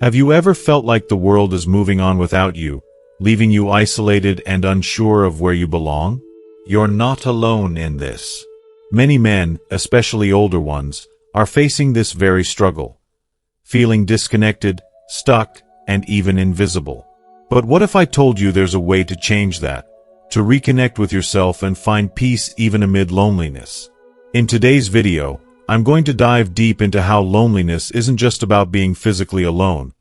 Have you ever felt like the world is moving on without you, leaving you isolated and unsure of where you belong? You're not alone in this. Many men, especially older ones, are facing this very struggle, feeling disconnected, stuck, and even invisible. But what if I told you there's a way to change that, to reconnect with yourself and find peace even amid loneliness? In today's video, I'm going to dive deep into how loneliness isn't just about being physically alone.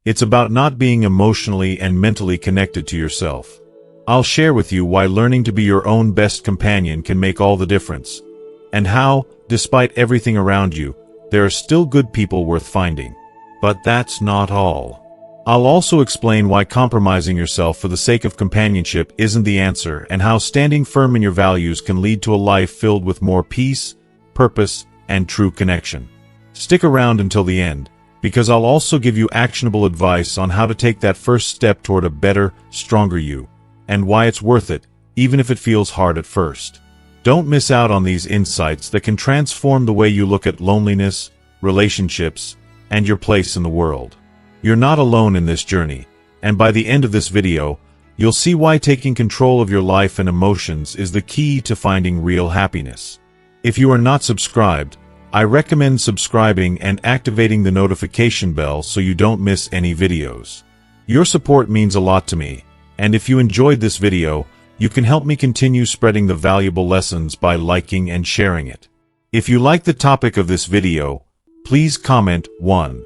It's about not being emotionally and mentally connected to yourself. I'll share with you why learning to be your own best companion can make all the difference, and how, despite everything around you, there are still good people worth finding. But that's not all. I'll also explain why compromising yourself for the sake of companionship isn't the answer, and how standing firm in your values can lead to a life filled with more peace, purpose, and true connection. Stick around until the end, because I'll also give you actionable advice on how to take that first step toward a better, stronger you, and why it's worth it, even if it feels hard at first. Don't miss out on these insights that can transform the way you look at loneliness, relationships, and your place in the world. You're not alone in this journey, and by the end of this video, you'll see why taking control of your life and emotions is the key to finding real happiness. If you are not subscribed, I recommend subscribing and activating the notification bell so you don't miss any videos. Your support means a lot to me, and if you enjoyed this video, you can help me continue spreading the valuable lessons by liking and sharing it. If you like the topic of this video, please comment 1.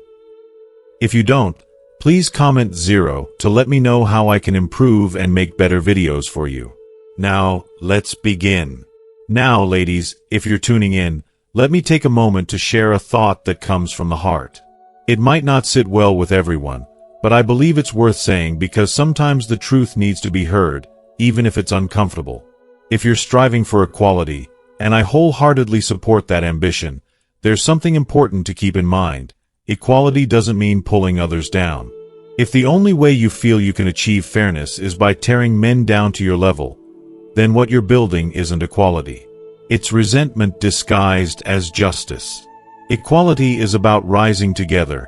If you don't, please comment 0 to let me know how I can improve and make better videos for you. Now, let's begin. Now, ladies, if you're tuning in, let me take a moment to share a thought that comes from the heart. It might not sit well with everyone, but I believe it's worth saying because sometimes the truth needs to be heard, even if it's uncomfortable. If you're striving for equality, and I wholeheartedly support that ambition, there's something important to keep in mind. Equality doesn't mean pulling others down. If the only way you feel you can achieve fairness is by tearing men down to your level, then what you're building isn't equality. It's resentment disguised as justice. Equality is about rising together,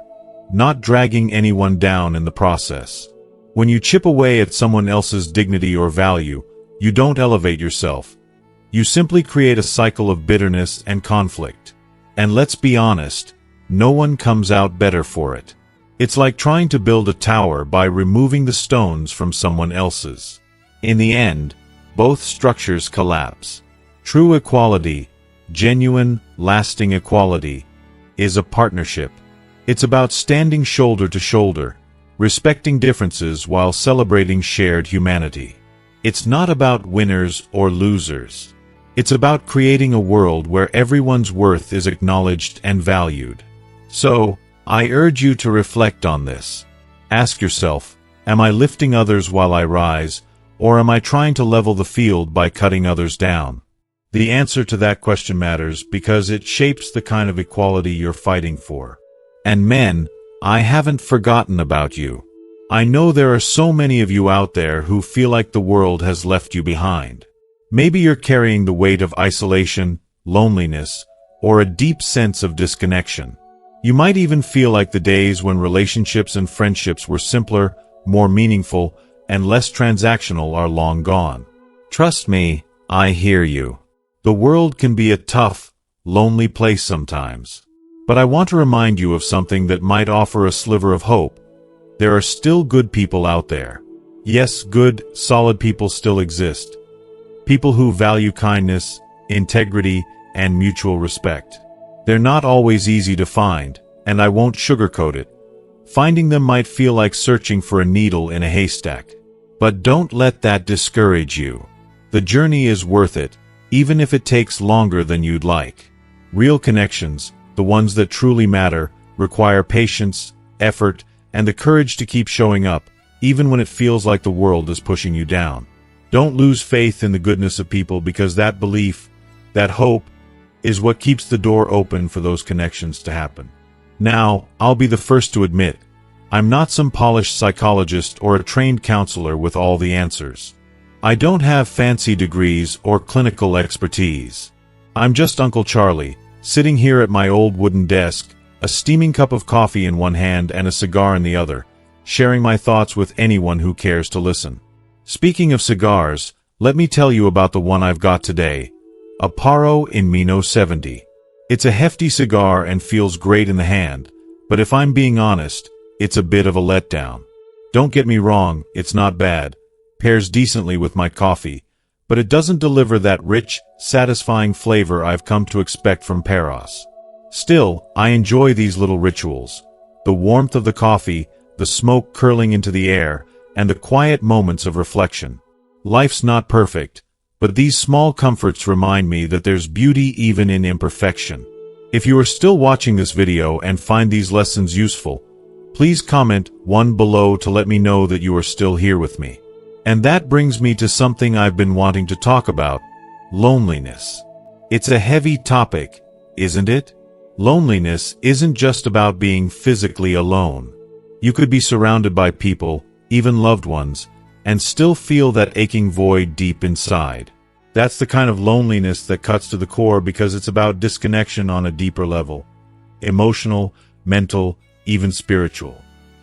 not dragging anyone down in the process. When you chip away at someone else's dignity or value, you don't elevate yourself. You simply create a cycle of bitterness and conflict. And let's be honest, no one comes out better for it. It's like trying to build a tower by removing the stones from someone else's. In the end, both structures collapse. True equality, genuine, lasting equality, is a partnership. It's about standing shoulder to shoulder, respecting differences while celebrating shared humanity. It's not about winners or losers. It's about creating a world where everyone's worth is acknowledged and valued. So, I urge you to reflect on this. Ask yourself, am I lifting others while I rise, or am I trying to level the field by cutting others down? The answer to that question matters because it shapes the kind of equality you're fighting for. And men, I haven't forgotten about you. I know there are so many of you out there who feel like the world has left you behind. Maybe you're carrying the weight of isolation, loneliness, or a deep sense of disconnection. You might even feel like the days when relationships and friendships were simpler, more meaningful, and less transactional are long gone. Trust me, I hear you. The world can be a tough, lonely place sometimes. But I want to remind you of something that might offer a sliver of hope. There are still good people out there. Yes, good, solid people still exist. People who value kindness, integrity, and mutual respect. They're not always easy to find, and I won't sugarcoat it. Finding them might feel like searching for a needle in a haystack. But don't let that discourage you. The journey is worth it, even if it takes longer than you'd like. Real connections, the ones that truly matter, require patience, effort, and the courage to keep showing up, even when it feels like the world is pushing you down. Don't lose faith in the goodness of people because that belief, that hope, is what keeps the door open for those connections to happen. Now, I'll be the first to admit, I'm not some polished psychologist or a trained counselor with all the answers. I don't have fancy degrees or clinical expertise. I'm just Uncle Charlie, sitting here at my old wooden desk, a steaming cup of coffee in one hand and a cigar in the other, sharing my thoughts with anyone who cares to listen. Speaking of cigars, let me tell you about the one I've got today, a Paro in Mino 70. It's a hefty cigar and feels great in the hand, but if I'm being honest, it's a bit of a letdown. Don't get me wrong, it's not bad, pairs decently with my coffee, but it doesn't deliver that rich, satisfying flavor I've come to expect from Paros. Still, I enjoy these little rituals, the warmth of the coffee, the smoke curling into the air, and the quiet moments of reflection. Life's not perfect, but these small comforts remind me that there's beauty even in imperfection. If you are still watching this video and find these lessons useful, please comment 1 below to let me know that you are still here with me. And that brings me to something I've been wanting to talk about, loneliness. It's a heavy topic, isn't it? Loneliness isn't just about being physically alone. You could be surrounded by people, even loved ones, and still feel that aching void deep inside. That's the kind of loneliness that cuts to the core because it's about disconnection on a deeper level. Emotional, mental, even spiritual.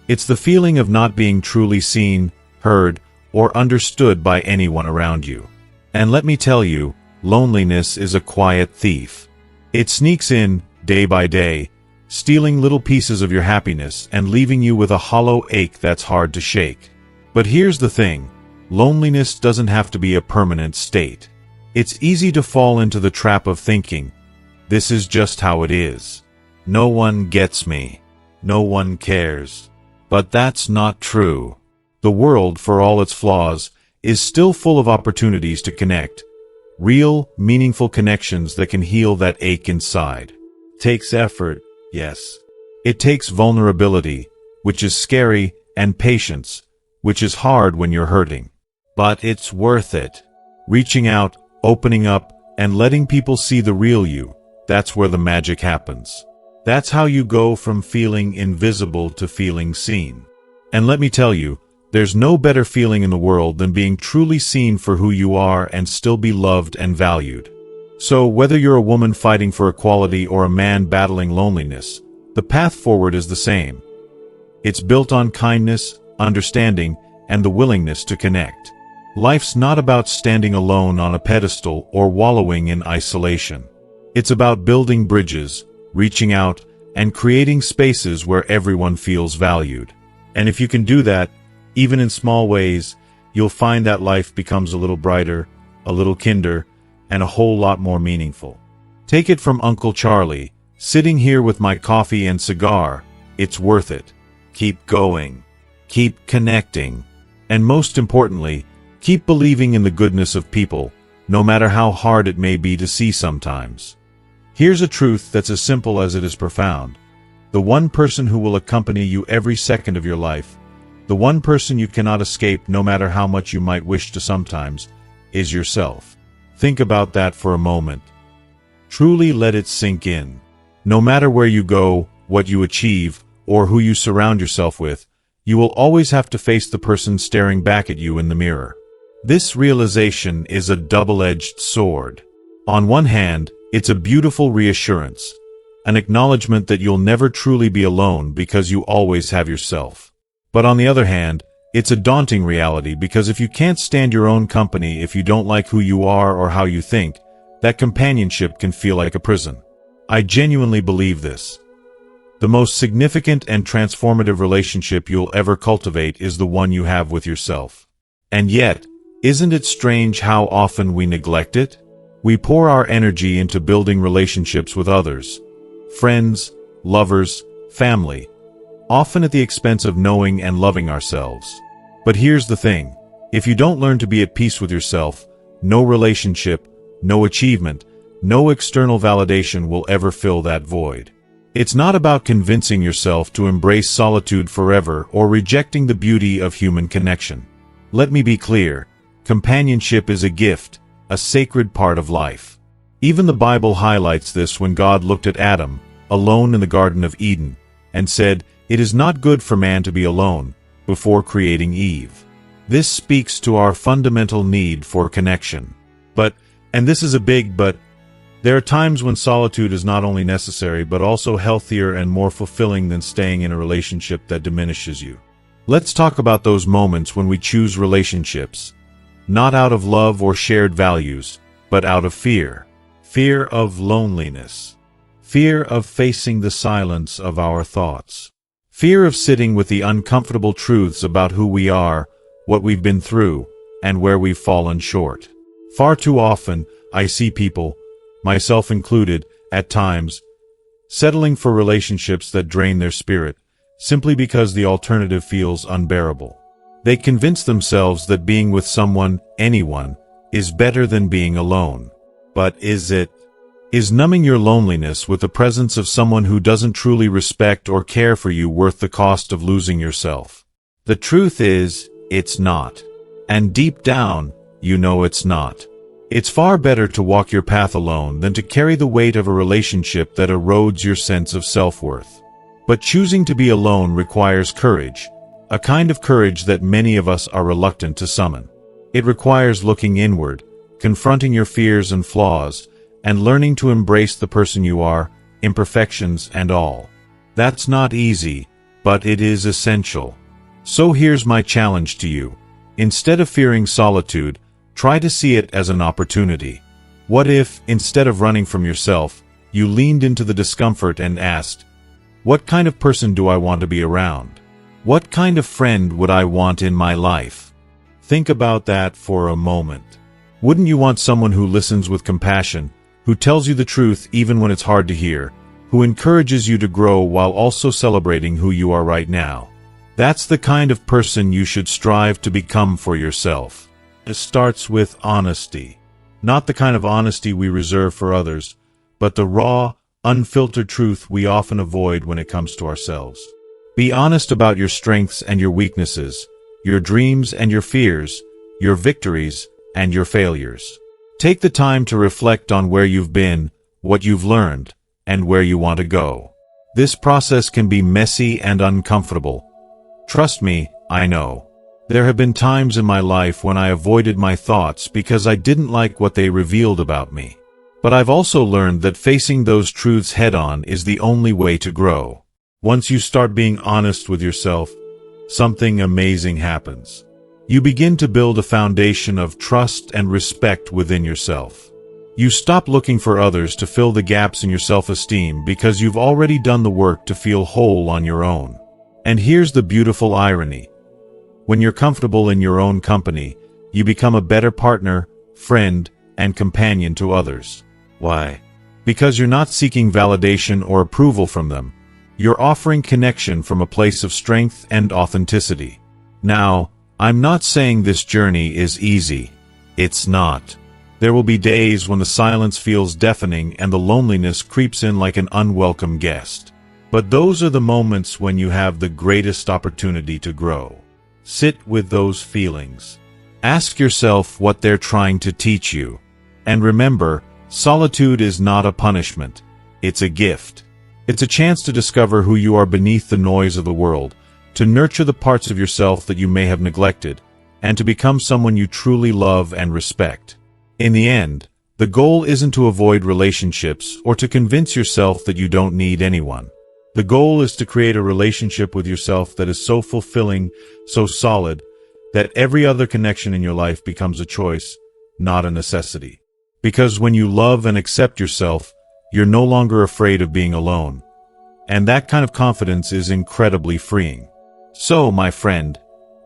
It's the feeling of not being truly seen, heard, or understood by anyone around you. And let me tell you, loneliness is a quiet thief. It sneaks in, day by day, stealing little pieces of your happiness and leaving you with a hollow ache that's hard to shake. But here's the thing, loneliness doesn't have to be a permanent state. It's easy to fall into the trap of thinking, this is just how it is. No one gets me. No one cares. But that's not true. The world, for all its flaws, is still full of opportunities to connect. Real, meaningful connections that can heal that ache inside. Takes effort, yes. It takes vulnerability, which is scary, and patience, which is hard when you're hurting. But it's worth it. Reaching out, opening up, and letting people see the real you, that's where the magic happens. That's how you go from feeling invisible to feeling seen. And let me tell you, there's no better feeling in the world than being truly seen for who you are and still be loved and valued. So whether you're a woman fighting for equality or a man battling loneliness, the path forward is the same. It's built on kindness, understanding, and the willingness to connect. Life's not about standing alone on a pedestal or wallowing in isolation. It's about building bridges, reaching out, and creating spaces where everyone feels valued. And if you can do that, even in small ways, you'll find that life becomes a little brighter, a little kinder, and a whole lot more meaningful. Take it from Uncle Charlie, sitting here with my coffee and cigar, it's worth it. Keep going. Keep connecting. And most importantly, keep believing in the goodness of people, no matter how hard it may be to see sometimes. Here's a truth that's as simple as it is profound. The one person who will accompany you every second of your life, the one person you cannot escape no matter how much you might wish to sometimes, is yourself. Think about that for a moment. Truly let it sink in. No matter where you go, what you achieve, or who you surround yourself with, you will always have to face the person staring back at you in the mirror. This realization is a double-edged sword. On one hand, it's a beautiful reassurance, an acknowledgement that you'll never truly be alone because you always have yourself. But on the other hand, it's a daunting reality because if you can't stand your own company, if you don't like who you are or how you think, that companionship can feel like a prison. I genuinely believe this. The most significant and transformative relationship you'll ever cultivate is the one you have with yourself. And yet, isn't it strange how often we neglect it? We pour our energy into building relationships with others, friends, lovers, family, often at the expense of knowing and loving ourselves. But here's the thing, if you don't learn to be at peace with yourself, no relationship, no achievement, no external validation will ever fill that void. It's not about convincing yourself to embrace solitude forever or rejecting the beauty of human connection. Let me be clear, companionship is a gift, a sacred part of life. Even the Bible highlights this when God looked at Adam, alone in the Garden of Eden, and said, "It is not good for man to be alone," before creating Eve. This speaks to our fundamental need for connection. But, and this is a big but, There are times when solitude is not only necessary but also healthier and more fulfilling than staying in a relationship that diminishes you. Let's talk about those moments when we choose relationships, not out of love or shared values, but out of fear. Fear of loneliness. Fear of facing the silence of our thoughts. Fear of sitting with the uncomfortable truths about who we are, what we've been through, and where we've fallen short. Far too often, I see people, myself included, at times, settling for relationships that drain their spirit, simply because the alternative feels unbearable. They convince themselves that being with someone, anyone, is better than being alone. But is it? Is numbing your loneliness with the presence of someone who doesn't truly respect or care for you worth the cost of losing yourself? The truth is, it's not. And deep down, you know it's not. It's far better to walk your path alone than to carry the weight of a relationship that erodes your sense of self-worth. But choosing to be alone requires courage, a kind of courage that many of us are reluctant to summon. It requires looking inward, confronting your fears and flaws, and learning to embrace the person you are, imperfections and all. That's not easy, but it is essential. So here's my challenge to you. Instead of fearing solitude, try to see it as an opportunity. What if, instead of running from yourself, you leaned into the discomfort and asked, what kind of person do I want to be around? What kind of friend would I want in my life? Think about that for a moment. Wouldn't you want someone who listens with compassion, who tells you the truth even when it's hard to hear, who encourages you to grow while also celebrating who you are right now? That's the kind of person you should strive to become for yourself. It starts with honesty. Not the kind of honesty we reserve for others, but the raw, unfiltered truth we often avoid when it comes to ourselves. Be honest about your strengths and your weaknesses, your dreams and your fears, your victories and your failures. Take the time to reflect on where you've been, what you've learned, and where you want to go. This process can be messy and uncomfortable. Trust me, I know. There have been times in my life when I avoided my thoughts because I didn't like what they revealed about me. But I've also learned that facing those truths head-on is the only way to grow. Once you start being honest with yourself, something amazing happens. You begin to build a foundation of trust and respect within yourself. You stop looking for others to fill the gaps in your self-esteem because you've already done the work to feel whole on your own. And here's the beautiful irony. When you're comfortable in your own company, you become a better partner, friend, and companion to others. Why? Because you're not seeking validation or approval from them. You're offering connection from a place of strength and authenticity. Now, I'm not saying this journey is easy. It's not. There will be days when the silence feels deafening and the loneliness creeps in like an unwelcome guest. But those are the moments when you have the greatest opportunity to grow. Sit with those feelings. Ask yourself what they're trying to teach you. And remember, solitude is not a punishment. It's a gift. It's a chance to discover who you are beneath the noise of the world, to nurture the parts of yourself that you may have neglected, and to become someone you truly love and respect. In the end, the goal isn't to avoid relationships or to convince yourself that you don't need anyone. The goal is to create a relationship with yourself that is so fulfilling, so solid, that every other connection in your life becomes a choice, not a necessity. Because when you love and accept yourself, you're no longer afraid of being alone. And that kind of confidence is incredibly freeing. So, my friend,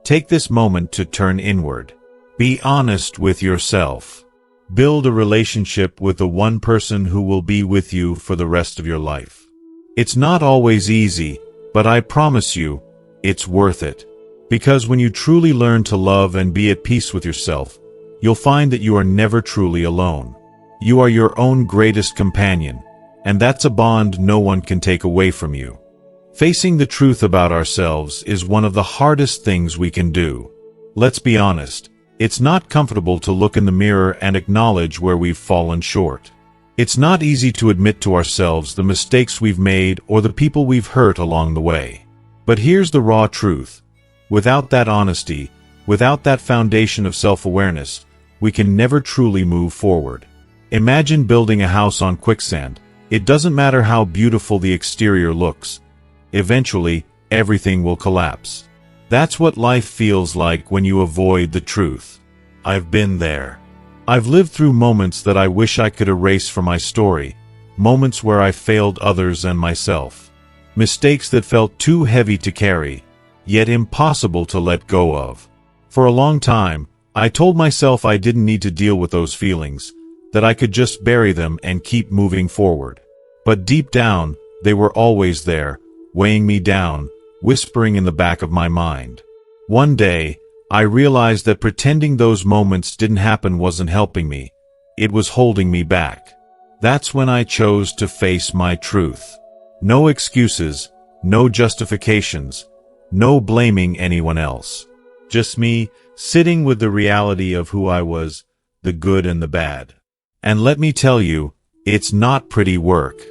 take this moment to turn inward. Be honest with yourself. Build a relationship with the one person who will be with you for the rest of your life. It's not always easy, but I promise you, it's worth it. Because when you truly learn to love and be at peace with yourself, you'll find that you are never truly alone. You are your own greatest companion, and that's a bond no one can take away from you. Facing the truth about ourselves is one of the hardest things we can do. Let's be honest, it's not comfortable to look in the mirror and acknowledge where we've fallen short. It's not easy to admit to ourselves the mistakes we've made or the people we've hurt along the way. But here's the raw truth. Without that honesty, without that foundation of self-awareness, we can never truly move forward. Imagine building a house on quicksand. It doesn't matter how beautiful the exterior looks. Eventually, everything will collapse. That's what life feels like when you avoid the truth. I've been there. I've lived through moments that I wish I could erase from my story, moments where I failed others and myself. Mistakes that felt too heavy to carry, yet impossible to let go of. For a long time, I told myself I didn't need to deal with those feelings, that I could just bury them and keep moving forward. But deep down, they were always there, weighing me down, whispering in the back of my mind. One day, I realized that pretending those moments didn't happen wasn't helping me. It was holding me back. That's when I chose to face my truth. No excuses, no justifications, no blaming anyone else. Just me, sitting with the reality of who I was, the good and the bad. And let me tell you, it's not pretty work.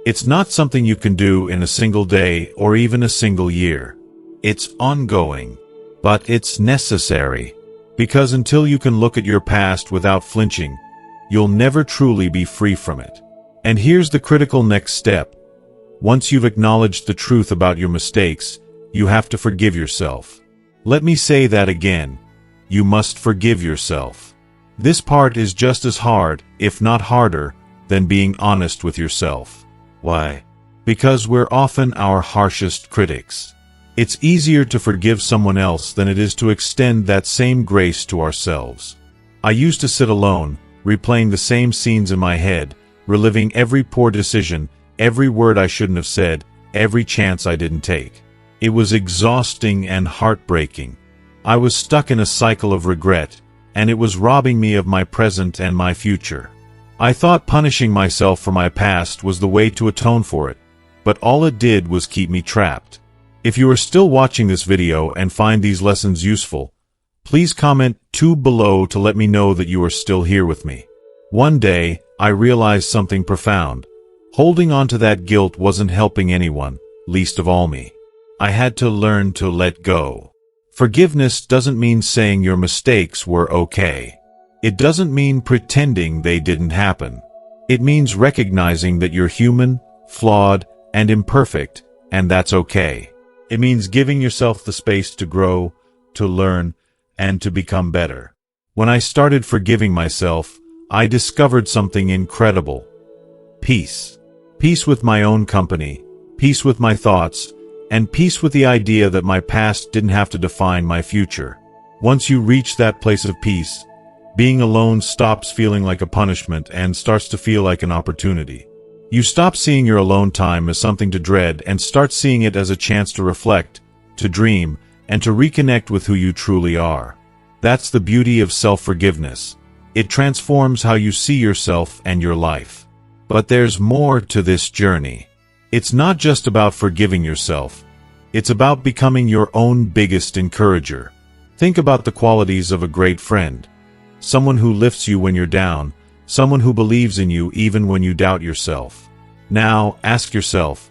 It's not something you can do in a single day or even a single year. It's ongoing. But it's necessary. Because until you can look at your past without flinching, you'll never truly be free from it. And here's the critical next step. Once you've acknowledged the truth about your mistakes, you have to forgive yourself. Let me say that again. You must forgive yourself. This part is just as hard, if not harder, than being honest with yourself. Why? Because we're often our harshest critics. It's easier to forgive someone else than it is to extend that same grace to ourselves. I used to sit alone, replaying the same scenes in my head, reliving every poor decision, every word I shouldn't have said, every chance I didn't take. It was exhausting and heartbreaking. I was stuck in a cycle of regret, and it was robbing me of my present and my future. I thought punishing myself for my past was the way to atone for it, but all it did was keep me trapped. If you are still watching this video and find these lessons useful, please comment 2 below to let me know that you are still here with me. One day, I realized something profound. Holding on to that guilt wasn't helping anyone, least of all me. I had to learn to let go. Forgiveness doesn't mean saying your mistakes were okay. It doesn't mean pretending they didn't happen. It means recognizing that you're human, flawed, and imperfect, and that's okay. It means giving yourself the space to grow, to learn, and to become better. When I started forgiving myself, I discovered something incredible. Peace. Peace with my own company, peace with my thoughts, and peace with the idea that my past didn't have to define my future. Once you reach that place of peace, being alone stops feeling like a punishment and starts to feel like an opportunity. You stop seeing your alone time as something to dread and start seeing it as a chance to reflect, to dream, and to reconnect with who you truly are. That's the beauty of self-forgiveness. It transforms how you see yourself and your life. But there's more to this journey. It's not just about forgiving yourself. It's about becoming your own biggest encourager. Think about the qualities of a great friend. Someone who lifts you when you're down, someone who believes in you even when you doubt yourself. Now, ask yourself,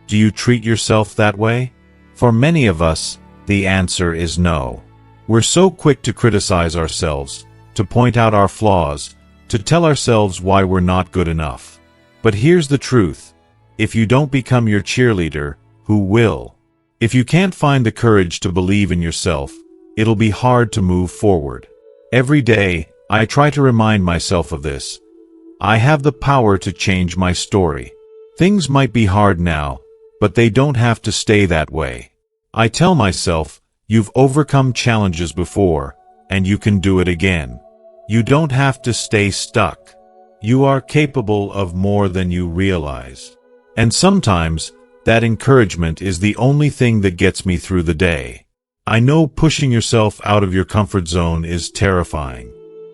do you treat yourself that way? For many of us, the answer is no. We're so quick to criticize ourselves, to point out our flaws, to tell ourselves why we're not good enough. But here's the truth. If you don't become your cheerleader, who will? If you can't find the courage to believe in yourself, it'll be hard to move forward. Every day, I try to remind myself of this. I have the power to change my story. Things might be hard now, but they don't have to stay that way. I tell myself, you've overcome challenges before, and you can do it again. You don't have to stay stuck. You are capable of more than you realize. And sometimes, that encouragement is the only thing that gets me through the day. I know pushing yourself out of your comfort zone is terrifying.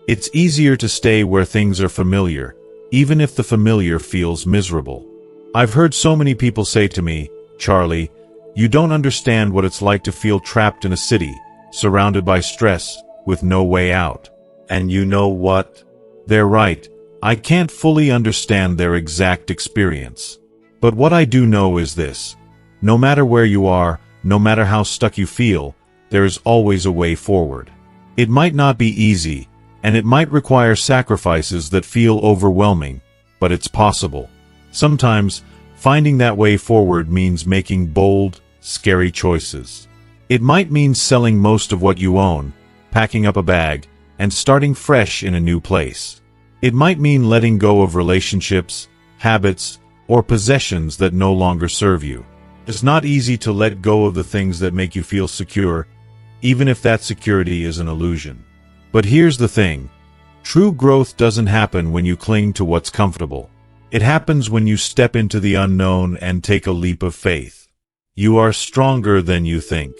It's easier to stay where things are familiar, even if the familiar feels miserable. I've heard so many people say to me, Charlie, you don't understand what it's like to feel trapped in a city, surrounded by stress, with no way out. And you know what? They're right. I can't fully understand their exact experience. But what I do know is this. No matter where you are, no matter how stuck you feel, there is always a way forward. It might not be easy, and it might require sacrifices that feel overwhelming, but it's possible. Sometimes, finding that way forward means making bold, scary choices. It might mean selling most of what you own, packing up a bag, and starting fresh in a new place. It might mean letting go of relationships, habits, or possessions that no longer serve you. It's not easy to let go of the things that make you feel secure, even if that security is an illusion. But here's the thing. True growth doesn't happen when you cling to what's comfortable. It happens when you step into the unknown and take a leap of faith. You are stronger than you think.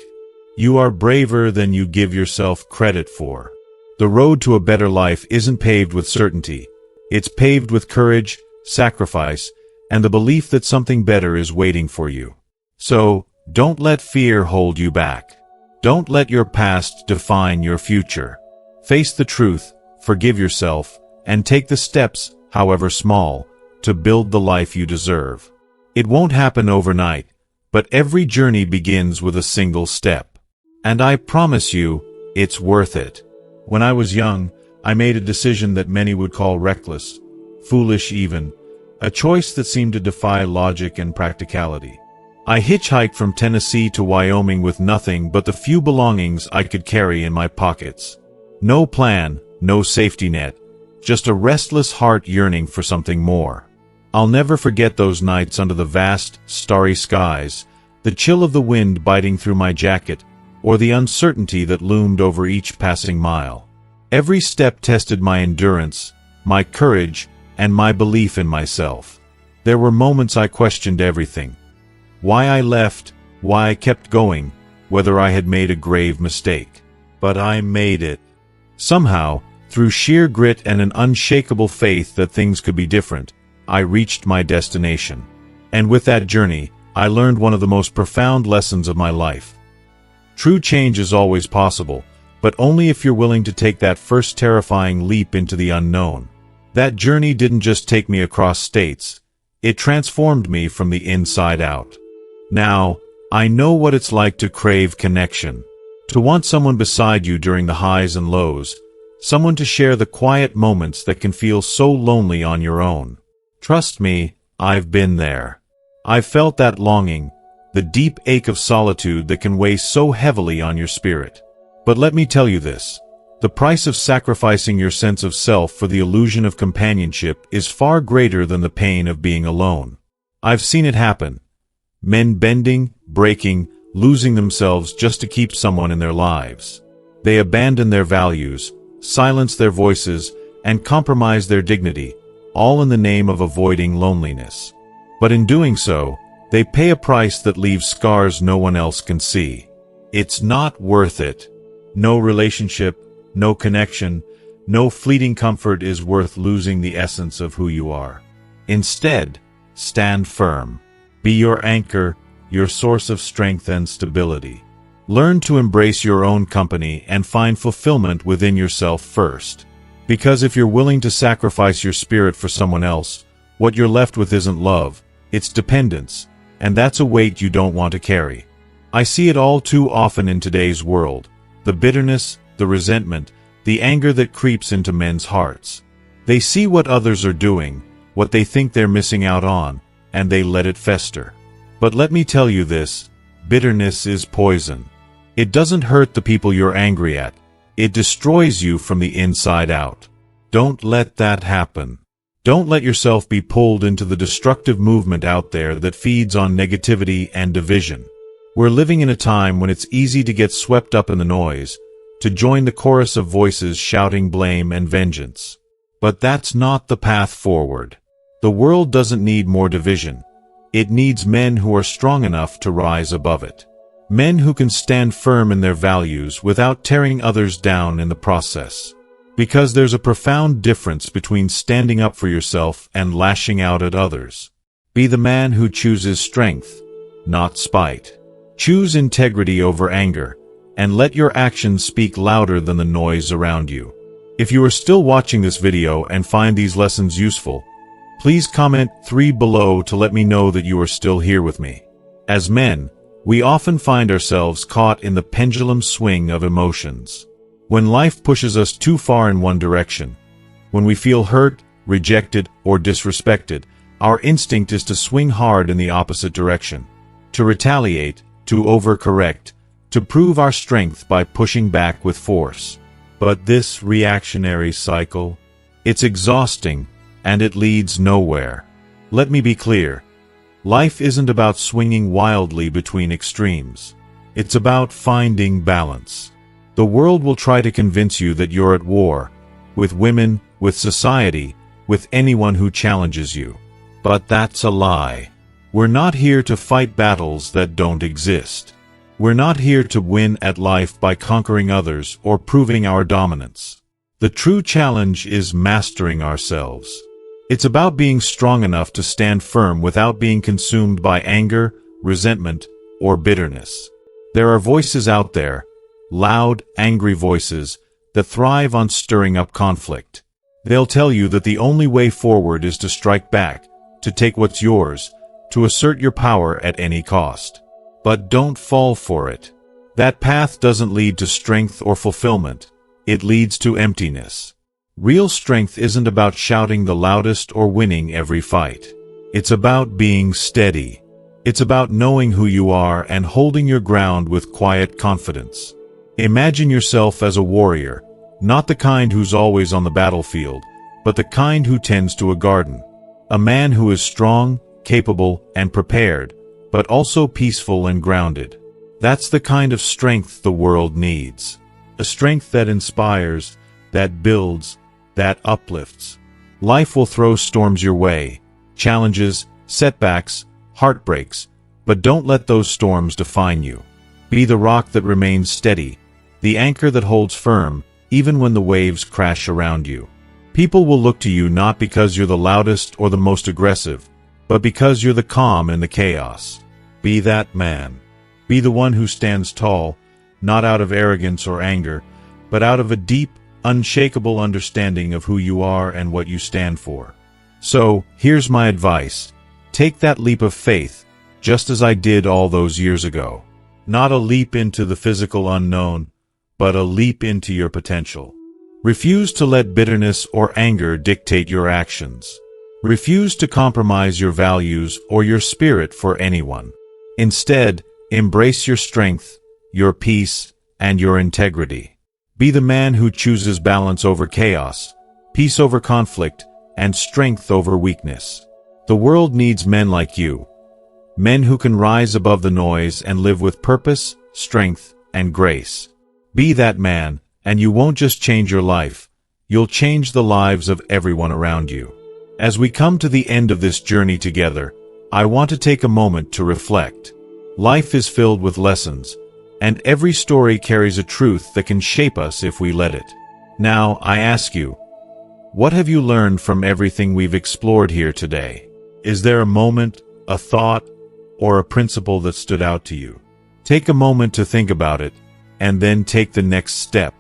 You are braver than you give yourself credit for. The road to a better life isn't paved with certainty. It's paved with courage, sacrifice, and the belief that something better is waiting for you. So, don't let fear hold you back. Don't let your past define your future. Face the truth, forgive yourself, and take the steps, however small, to build the life you deserve. It won't happen overnight, but every journey begins with a single step. And I promise you, it's worth it. When I was young, I made a decision that many would call reckless, foolish even, a choice that seemed to defy logic and practicality. I hitchhiked from Tennessee to Wyoming with nothing but the few belongings I could carry in my pockets. No plan, no safety net, just a restless heart yearning for something more. I'll never forget those nights under the vast, starry skies, the chill of the wind biting through my jacket, or the uncertainty that loomed over each passing mile. Every step tested my endurance, my courage, and my belief in myself. There were moments I questioned everything. Why I left, why I kept going, whether I had made a grave mistake. But I made it. Somehow, through sheer grit and an unshakable faith that things could be different, I reached my destination. And with that journey, I learned one of the most profound lessons of my life. True change is always possible, but only if you're willing to take that first terrifying leap into the unknown. That journey didn't just take me across states, it transformed me from the inside out. Now, I know what it's like to crave connection, to want someone beside you during the highs and lows, someone to share the quiet moments that can feel so lonely on your own. Trust me, I've been there. I've felt that longing, the deep ache of solitude that can weigh so heavily on your spirit. But let me tell you this, the price of sacrificing your sense of self for the illusion of companionship is far greater than the pain of being alone. I've seen it happen. Men bending, breaking, losing themselves just to keep someone in their lives. They abandon their values, silence their voices, and compromise their dignity, all in the name of avoiding loneliness. But in doing so, they pay a price that leaves scars no one else can see. It's not worth it. No relationship, no connection, no fleeting comfort is worth losing the essence of who you are. Instead, stand firm. Be your anchor, your source of strength and stability. Learn to embrace your own company and find fulfillment within yourself first. Because if you're willing to sacrifice your spirit for someone else, what you're left with isn't love, it's dependence, and that's a weight you don't want to carry. I see it all too often in today's world. The bitterness, the resentment, the anger that creeps into men's hearts. They see what others are doing, what they think they're missing out on, and they let it fester. But let me tell you this, bitterness is poison. It doesn't hurt the people you're angry at. It destroys you from the inside out. Don't let that happen. Don't let yourself be pulled into the destructive movement out there that feeds on negativity and division. We're living in a time when it's easy to get swept up in the noise, to join the chorus of voices shouting blame and vengeance. But that's not the path forward. The world doesn't need more division. It needs men who are strong enough to rise above it. Men who can stand firm in their values without tearing others down in the process. Because there's a profound difference between standing up for yourself and lashing out at others. Be the man who chooses strength, not spite. Choose integrity over anger, and let your actions speak louder than the noise around you. If you are still watching this video and find these lessons useful, please comment 3 below to let me know that you are still here with me. As men, we often find ourselves caught in the pendulum swing of emotions. When life pushes us too far in one direction, when we feel hurt, rejected, or disrespected, our instinct is to swing hard in the opposite direction, to retaliate, to overcorrect, to prove our strength by pushing back with force. But this reactionary cycle, it's exhausting, and it leads nowhere. Let me be clear. Life isn't about swinging wildly between extremes. It's about finding balance. The world will try to convince you that you're at war, with women, with society, with anyone who challenges you. But that's a lie. We're not here to fight battles that don't exist. We're not here to win at life by conquering others or proving our dominance. The true challenge is mastering ourselves. It's about being strong enough to stand firm without being consumed by anger, resentment, or bitterness. There are voices out there, loud, angry voices, that thrive on stirring up conflict. They'll tell you that the only way forward is to strike back, to take what's yours, to assert your power at any cost. But don't fall for it. That path doesn't lead to strength or fulfillment. It leads to emptiness. Real strength isn't about shouting the loudest or winning every fight. It's about being steady. It's about knowing who you are and holding your ground with quiet confidence. Imagine yourself as a warrior, not the kind who's always on the battlefield, but the kind who tends to a garden. A man who is strong, capable, and prepared, but also peaceful and grounded. That's the kind of strength the world needs. A strength that inspires, that builds, that uplifts. Life will throw storms your way, challenges, setbacks, heartbreaks, but don't let those storms define you. Be the rock that remains steady, the anchor that holds firm, even when the waves crash around you. People will look to you not because you're the loudest or the most aggressive, but because you're the calm in the chaos. Be that man. Be the one who stands tall, not out of arrogance or anger, but out of a deep, unshakable understanding of who you are and what you stand for. So, here's my advice. Take that leap of faith, just as I did all those years ago. Not a leap into the physical unknown, but a leap into your potential. Refuse to let bitterness or anger dictate your actions. Refuse to compromise your values or your spirit for anyone. Instead, embrace your strength, your peace, and your integrity. Be the man who chooses balance over chaos, peace over conflict, and strength over weakness. The world needs men like you. Men who can rise above the noise and live with purpose, strength, and grace. Be that man, and you won't just change your life, you'll change the lives of everyone around you. As we come to the end of this journey together, I want to take a moment to reflect. Life is filled with lessons, and every story carries a truth that can shape us if we let it. Now, I ask you, what have you learned from everything we've explored here today? Is there a moment, a thought, or a principle that stood out to you? Take a moment to think about it, and then take the next step.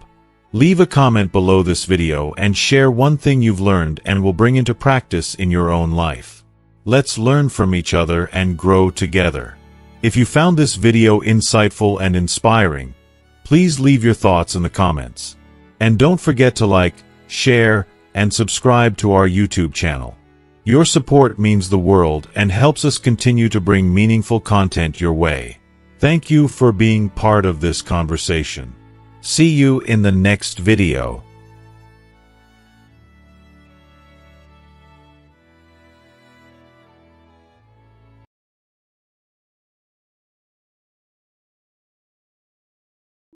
Leave a comment below this video and share one thing you've learned and will bring into practice in your own life. Let's learn from each other and grow together. If you found this video insightful and inspiring, please leave your thoughts in the comments. And don't forget to like, share, and subscribe to our YouTube channel. Your support means the world and helps us continue to bring meaningful content your way. Thank you for being part of this conversation. See you in the next video.